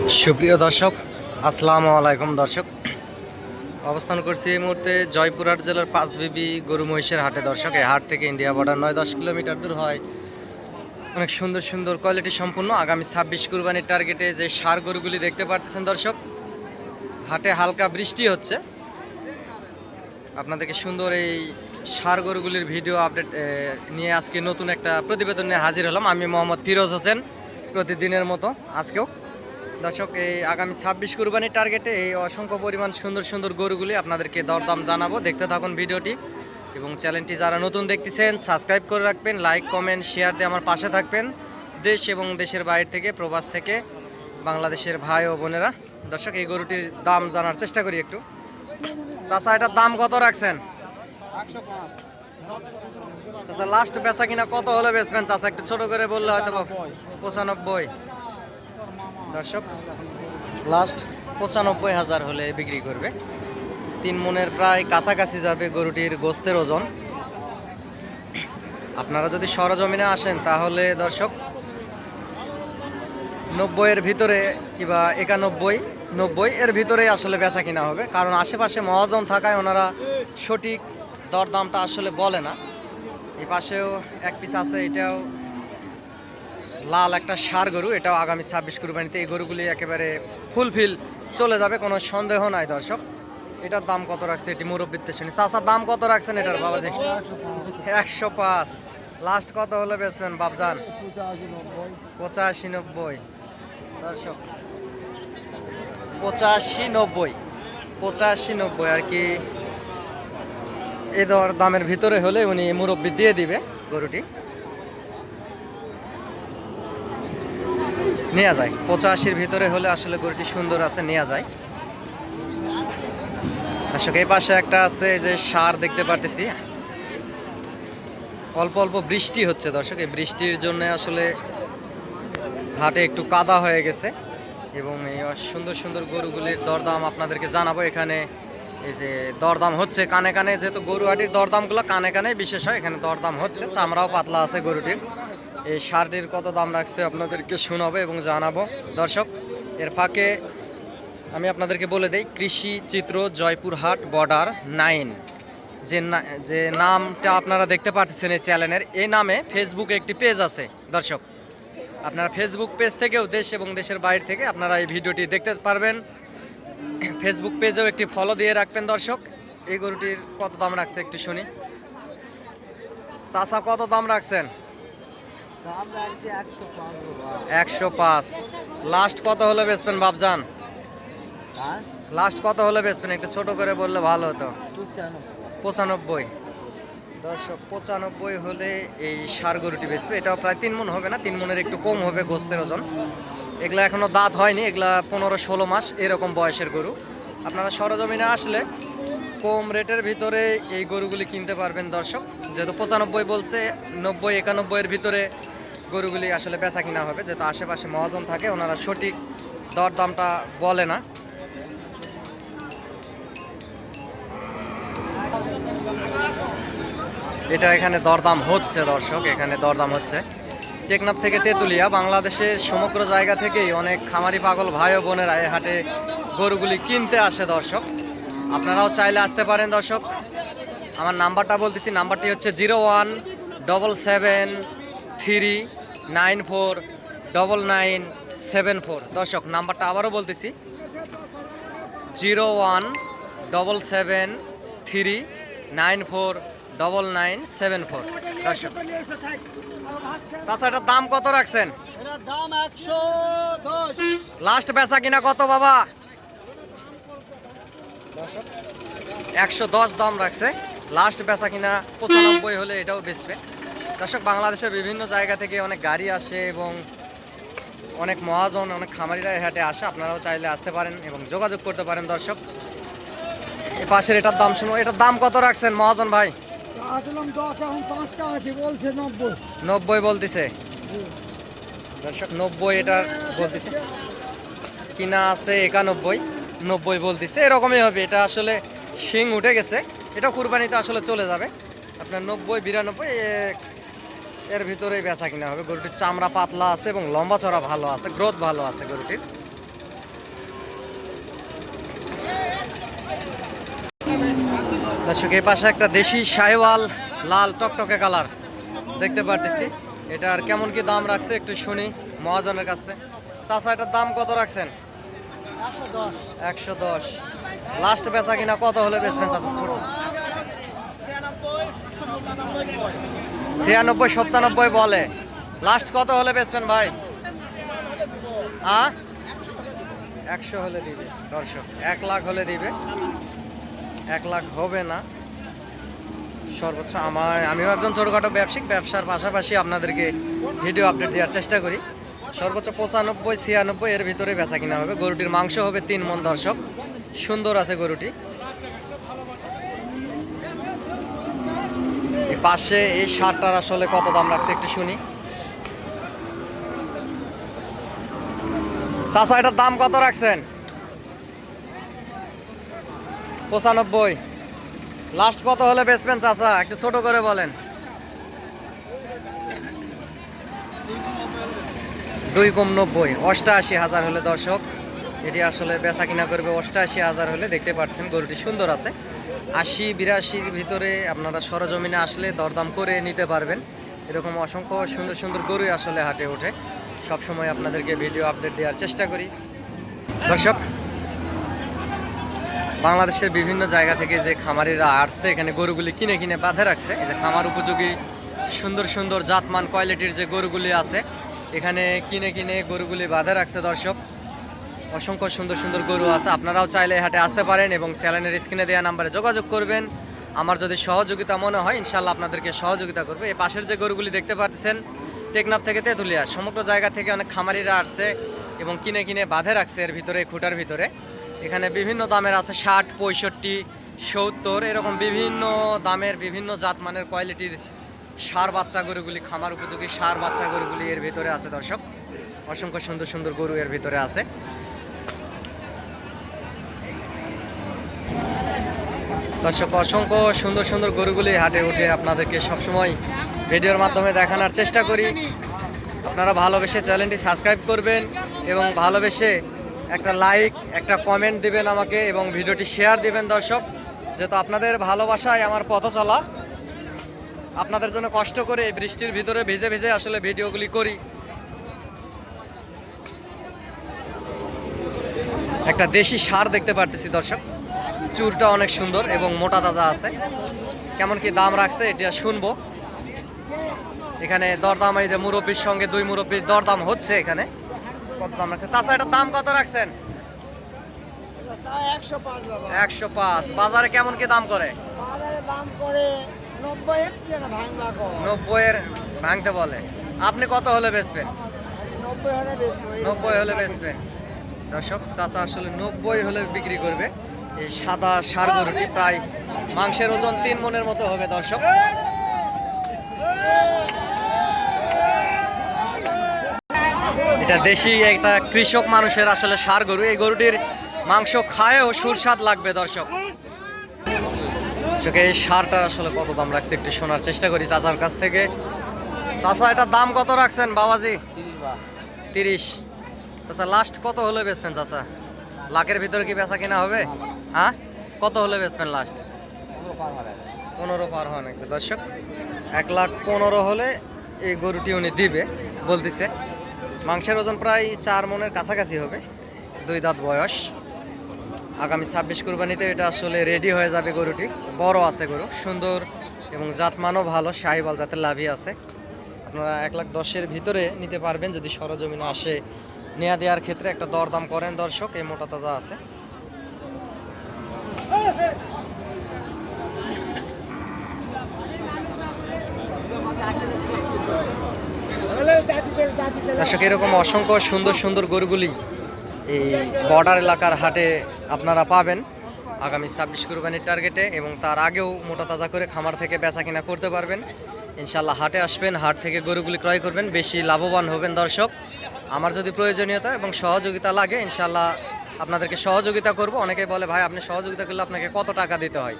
সুপ্রিয় দর্শক, আসসালামু আলাইকুম। দর্শক, অবস্থান করছি এই মুহূর্তে জয়পুরহাট জেলার পাঁচবিবি গরু মহিষের হাটে। দর্শক, এই হাট থেকে ইন্ডিয়া বর্ডার 9-10 কিলোমিটার দূর হয়। অনেক সুন্দর সুন্দর কোয়ালিটি সম্পূর্ণ আগামী 26 কুরবানির টার্গেটে যে ষাঁড় গরুগুলি দেখতে পারতেছেন দর্শক, হাটে হালকা বৃষ্টি হচ্ছে। আপনাদেরকে সুন্দর এই ষাঁড় গরুগুলির ভিডিও আপডেট নিয়ে আজকে নতুন একটা প্রতিবেদন নিয়ে হাজির হলাম। আমি মোহাম্মদ ফিরোজ হোসেন, প্রতিদিনের মতো আজকেও। দর্শক, এই আগামী 26 কুরবানির টার্গেটে এই অসংখ্য পরিমাণ সুন্দর সুন্দর গরুগুলি আপনাদেরকে দরদাম জানাবো। দেখতে থাকুন ভিডিওটি, এবং চ্যানেলটি যারা নতুন দেখতেছেন সাবস্ক্রাইব করে রাখবেন, লাইক কমেন্ট শেয়ার দিয়ে আমার পাশে থাকবেন। দেশ এবং দেশের বাইরে থেকে, প্রবাস থেকে বাংলাদেশের ভাই ও বোনেরা। দর্শক, এই গরুটির দাম জানার চেষ্টা করি একটু। চাচা, এটার দাম কত রাখছেন? চাচা, লাস্ট বেচা কিনা কত হলে বেচবেন? চাচা একটু ছোট করে বললে হয়তো 95। দর্শক, লাস্ট 95,000 হলে বিক্রি করবে। 3 মনের প্রায় কাছাকাছি যাবে গরুটির গোস্তের ওজন। আপনারা যদি সরজমিনে আসেন তাহলে দর্শক 90-এর ভিতরে কিংবা 91-90 এর ভিতরেই আসলে বেচা কিনা হবে, কারণ আশেপাশে মহাজন থাকায় ওনারা সঠিক দরদামটা আসলে বলে না। এই পাশেও এক পিস আছে, এটাও লাল একটা ষাঁড় গরু, এটাও আগামী 26 কুরবানিতে এই গরুগুলি একেবারে ফুলফিল চলে যাবে, কোনো সন্দেহ নাই। দর্শক, এটার দাম কত রাখছে এটি মুরব্বিতে শুনি। চাচা, দাম কত রাখছেন এটার বাবাজি? 105। লাস্ট কত হলে বেচবেন বাবজান? 85-90। দর্শক, 85-90 আর কি, এ দামের ভিতরে হলে উনি মুরব্বি দিয়ে দিবে গরুটি। নেওয়া যায় 85-র ভিতরে হলে আসলে গরুটি সুন্দর আছে, নেওয়া যায়। দর্শক, এই পাশে একটা আছে যে ষাঁড় দেখতে পারতেছি। অল্প অল্প বৃষ্টি হচ্ছে দর্শক, এই বৃষ্টির জন্য আসলে হাটে একটু কাদা হয়ে গেছে, এবং এই সুন্দর সুন্দর গরুগুলির দরদাম আপনাদেরকে জানাবো। এখানে এই যে দরদাম হচ্ছে কানে কানে, যেহেতু গরু হাটির দরদামগুলো কানে কানে বিশেষ হয়, এখানে দরদাম হচ্ছে। চামড়াও পাতলা আছে গরুটির। এই ষাঁড়টির কত দাম রাখছে আপনাদেরকে শোনাবো এবং জানাবো। দর্শক, এর ফাঁকে আমি আপনাদেরকে বলে দেই, কৃষি চিত্র জয়পুরহাট বর্ডার 9 যে নামটা আপনারা দেখতে পাচ্ছেন এই চ্যানেলের, এই নামে ফেসবুকে একটি পেজ আছে। দর্শক, আপনারা ফেসবুক পেজ থেকেও দেশ এবং দেশের বাইরে থেকে আপনারা এই ভিডিওটি দেখতে পারবেন। ফেসবুক পেজেও একটি ফলো দিয়ে রাখবেন। দর্শক, এই গরুটির কত দাম রাখছে একটু শুনি। চাচা, কত দাম রাখছেন? 105। লাস্ট কত হলে বেচবেন বাবজান? লাস্ট কত হলে বেচবেন? একটু ছোট করে বললে ভালো হতো। 95। দর্শক, 95 হলে এই ষাঁড় গরুটি বেচবে। এটাও প্রায় 3 মণ হবে না, 3 মণের একটু কম হবে গোস্তের ওজন। এগুলা এখনো দাঁত হয়নি, এগুলা 15-16 মাস এরকম বয়সের গরু। আপনারা সরজমিনে আসলে কম রেটের ভিতরে এই গরুগুলি কিনতে পারবেন। দর্শক, যেহেতু 95 বলছে, 90-91 এর ভিতরে গরুগুলি আসলে বেচা কিনা হবে, যেহেতু আশেপাশে মহাজন থাকে, ওনারা সঠিক দরদামটা বলে না। এটা এখানে দরদাম হচ্ছে দর্শক, এখানে দরদাম হচ্ছে। টেকনাফ থেকে তেঁতুলিয়া, বাংলাদেশের সমগ্র জায়গা থেকেই অনেক খামারি পাগল ভাই ও বোনেরা এই হাটে গরুগুলি কিনতে আসে। দর্শক, আপনারাও চাইলে আসতে পারেন। দর্শক, আমার নাম্বারটা বলতেছি, নাম্বারটি হচ্ছে 0177394994। দর্শক, নাম্বারটা আবারও বলতেছি, 0177394994। দর্শক, চাচা, এটার দাম কত রাখছেন? দাম 110। লাস্ট বেচা কিনা কত বাবা? 110 দাম রাখছে। লাস্ট বেচা কিনা 95 হলে এটাও বেচবে। দর্শক, বাংলাদেশের বিভিন্ন জায়গা থেকে অনেক গাড়ি আসে এবং অনেক মহাজন, অনেক খামারিরা এই হাটে আসে। আপনারাও চাইলে আসতে পারেন এবং যোগাযোগ করতে পারেন। দর্শক, এ পাশের এটার দাম শুনো। এটার দাম কত রাখছেন মহাজন ভাই? 90 বলতেছে। দর্শক, 90 এটার বলতেছে, কিনা আছে 91, 90 বলতেছে। এরকমই হবে, এটা আসলে শিং উঠে গেছে, এটা কুরবানিতে আসলে চলে যাবে। আপনার 90-92 এর ভিতরেই বেচা কিনা হবে। গরুটির চামড়া পাতলা আছে এবং লম্বা চড়া ভালো আছে, গ্রোথ ভালো আছে গরুটির। দর্শক এই পাশে একটা দেশি শাহিওয়াল লাল টকটকে কালার দেখতে পারতেছি। এটার কেমন কি দাম রাখছে একটু শুনি মহাজনের কাছ থেকে। চাচা এটার দাম কত রাখছেন? 110। লাস্ট বেচা কিনা কত হলে বেচবেন চাচা? ছোট 96 97 বলে, লাস্ট কত হলে বেচবেন ভাই? 100 হলে দিবে দর্শক, 1 লাখ হলে দিবে। 1 লাখ হবে না সর্বোচ্চ। আমিও একজন ছোটোখাটো ব্যবসায়িক, ব্যবসার পাশাপাশি আপনাদেরকে ভিডিও আপডেট দেওয়ার চেষ্টা করি। সর্বোচ্চ 95 96 এর ভিতরে বেচা কিনা হবে। গরুটির মাংস হবে 3 মণ দর্শক, সুন্দর আছে গরুটি। এই পাশে এই শার্টটার আসলে কত দাম রাখছে একটু শুনি। চাচা এটার দাম কত রাখছেন? 95। লাস্ট কত হলে বেচবেন চাচা একটু ছোট করে বলেন। 2 কম 90, 88,000 হলে দর্শক এটি আসলে বেচা কিনা করবে। 88,000 হলে দেখতে পাচ্ছেন গরুটি সুন্দর আছে। 80 82-র ভিতরে আপনারা সরজমিনে আসলে দরদাম করে নিতে পারবেন। এরকম অসংখ্য সুন্দর সুন্দর গরুই আসলে হাটে ওঠে। সবসময় আপনাদেরকে ভিডিও আপডেট দেওয়ার চেষ্টা করি দর্শক। বাংলাদেশের বিভিন্ন জায়গা থেকে যে খামারিরা আসছে এখানে গরুগুলি কিনে কিনে বাঁধে রাখছে। এই যে খামার উপযোগী সুন্দর সুন্দর জাতমান কোয়ালিটির যে গরুগুলি আছে এখানে কিনে কিনে গরুগুলি বাঁধে রাখছে দর্শক। অসংখ্য সুন্দর সুন্দর গরু আছে। আপনারাও চাইলে হাটে আসতে পারেন এবং চ্যানেলের স্ক্রিনে দেওয়া নাম্বারে যোগাযোগ করবেন। আমার যদি সহযোগিতা মনে হয় ইনশাল্লাহ আপনাদেরকে সহযোগিতা করবে। এই পাশের যে গরুগুলি দেখতে পাচ্ছেন টেকনাফ থেকে তেঁতুলিয়া সমগ্র জায়গা থেকে অনেক খামারিরা আসছে এবং কিনে কিনে বাঁধে রাখছে এর ভিতরে, খুঁটার ভিতরে। এখানে বিভিন্ন দামের আছে, 60 65 70 এরকম বিভিন্ন দামের বিভিন্ন জাতমানের কোয়ালিটির ষাঁড় বাচ্চা গরুগুলি, খামার উপযোগী ষাঁড় বাচ্চা গরুগুলি এর ভিতরে আছে দর্শক। অসংখ্য সুন্দর সুন্দর গরু এর ভিতরে আছে। দর্শক অসংখ্য সুন্দর সুন্দর গরুগুলি হাটে উঠে আপনাদেরকে সবসময় ভিডিওর মাধ্যমে দেখানোর চেষ্টা করি। আপনারা ভালোবেসে চ্যানেলটি সাবস্ক্রাইব করবেন এবং ভালোবেসে একটা লাইক একটা কমেন্ট দিবেন আমাকে এবং ভিডিওটি শেয়ার দিবেন দর্শক। যেহেতু আপনাদের ভালোবাসায় আমার পথ চলা, আপনাদের জন্য কষ্ট করে এই বৃষ্টির ভিতরে ভিজে ভিজে আসলে ভিডিওগুলি করি। একটা দেশি ষাঁড় দেখতে পারতেছি দর্শক, চুরটা অনেক সুন্দর এবং মোটা তাজা আছে। কেমন কি দাম রাখছে এটা শুনবো। এখানে দরদাম এই যে মুরব্বীর সঙ্গে 2 মুরব্বীর দরদাম হচ্ছে। এখানে কত দাম রাখছে চাচা? এটার দাম কত রাখছেন? 105। বাজারে কেমন কি দাম করে? 90 এর ভাঙতে বলে। আপনি কত হলে বেচবেন? 90 হলে বেচবেন দর্শক। চাচা আসলে 90 হলে বিক্রি করবে। এই সাদা ষাঁড় গরুটি প্রায় মাংসের ওজন 3 মণের মতো হবে দর্শক। এটা দেশি একটা কৃষক মানুষের আসলে ষাঁড় গরু। এই গরুটির মাংস খায়ও সুস্বাদ লাগবে দর্শক। এই ষাঁড়টার আসলে কত দাম রাখছে একটু শোনার চেষ্টা করি চাচার কাছ থেকে। চাচা এটার দাম কত রাখছেন বাবাজি? 30। চাচা লাস্ট কত হলে বেচবেন চাচা? লাখের ভিতরে কি বেচা কিনা হবে? হ্যাঁ কত হলে বেচবেন লাস্ট? 15 পার হয় নাকি দর্শক? 1,15,000 হলে এই গরুটি উনি দিবে বলতেছে। মাংসের ওজন প্রায় 4 মণের কাছাকাছি হবে, 2 দাঁত বয়স। আগামী 26 কুরবানিতে এটা আসলে রেডি হয়ে যাবে গরুটি। বড় আছে গরু, সুন্দর এবং জাতমানও ভালো, শাহিওয়াল জাতের লাভি আছে। আপনারা 1,10,000-এর ভিতরে নিতে পারবেন যদি সরজমিনে আসে নেয়া দেওয়ার ক্ষেত্রে একটা দরদাম করেন দর্শক। এই মোটা তাজা আছে। দর্শক এরকম অসংখ্য সুন্দর সুন্দর গরুগুলি এই বর্ডার এলাকার হাটে আপনারা পাবেন আগামী 26 কুরবানির টার্গেটে, এবং তার আগেও মোটা তাজা করে খামার থেকে বেচা কিনা করতে পারবেন ইনশাল্লাহ। হাটে আসবেন, হাট থেকে গরুগুলি ক্রয় করবেন, বেশি লাভবান হবেন দর্শক। আমার যদি প্রয়োজনীয়তা এবং সহযোগিতা লাগে ইনশাল্লাহ আপনাদেরকে সহযোগিতা করব। অনেকেই বলে ভাই আপনি সহযোগিতা করলে আপনাকে কত টাকা দিতে হয়?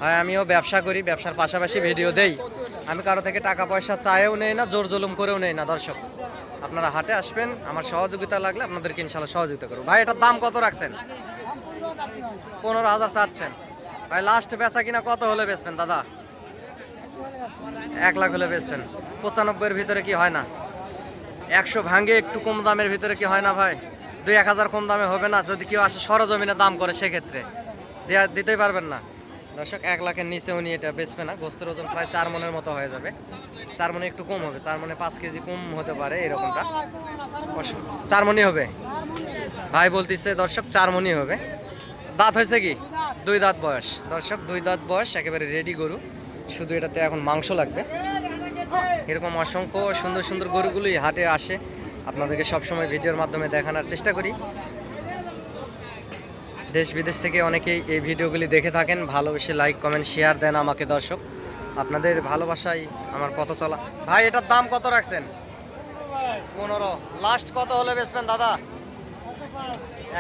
ভাই আমিও ব্যবসা করি, ব্যবসার পাশাপাশি ভিডিও দেই। আমি কারো থেকে টাকা পয়সা চাইও নেই না, জোর জুলুম করেও নেই না দর্শক। আপনারা হাটে আসবেন, আমার সহযোগিতা লাগলে আপনাদেরকে ইনশাল্লাহ সহযোগিতা করবো। ভাই এটার দাম কত রাখছেন? 15,000 চাচ্ছেন। ভাই লাস্ট বেচা কিনা কত হলে বেচবেন দাদা? 1 লাখ হলে বেচবেন। 95-এর ভিতরে কি হয় না? 100 ভাঙে একটু কম দামের ভিতরে কি হয় না ভাই? 2-1 হাজার কম দামে হবে না? যদি কেউ আসে সরজমিনে দাম করে সেক্ষেত্রে দিতেই পারবেন না। দর্শক 1 লাখের নিচে উনি এটা বেচবে না। গোস্তের ওজন প্রায় 4 মনের মতো হয়ে যাবে। 4 মনে একটু কম হবে, 4 মনে 5 কেজি কম হতে পারে এরকমটা। 4 মনই হবে ভাই বলতেছে দর্শক, 4 মনই হবে। দাঁত হয়েছে কি? 2 দাঁত বয়স দর্শক, 2 দাঁত বয়স, একেবারে রেডি গরু। শুধু এটাতে এখন মাংস লাগবে। এরকম অসংখ্য সুন্দর সুন্দর গরুগুলোই হাটে আসে, আপনাদেরকে সবসময় ভিডিওর মাধ্যমে দেখানোর চেষ্টা করি। দেশ বিদেশ থেকে অনেকেই এই ভিডিওগুলি দেখে থাকেন, ভালোবেসে লাইক কমেন্ট শেয়ার দেন আমাকে দর্শক। আপনাদের ভালোবাসাই আমার পথ চলা। ভাই এটার দাম কত রাখছেন? 15। লাস্ট কত হলে বেচবেন দাদা?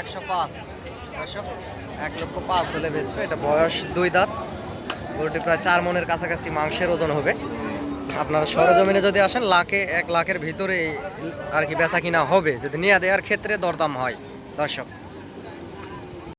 105 দর্শক, 1,05,000 হলে বেচবে। এটা বয়স 2 দাঁত, গরুটি প্রায় 4 মনের কাছাকাছি মাংসের ওজন হবে। আপনারা সরজমিনে যদি আসেন 1 লাখের ভিতরে আর কি বেচা কিনা হবে, যদি নিয়ে দেওয়ার ক্ষেত্রে দরদাম হয় দর্শক।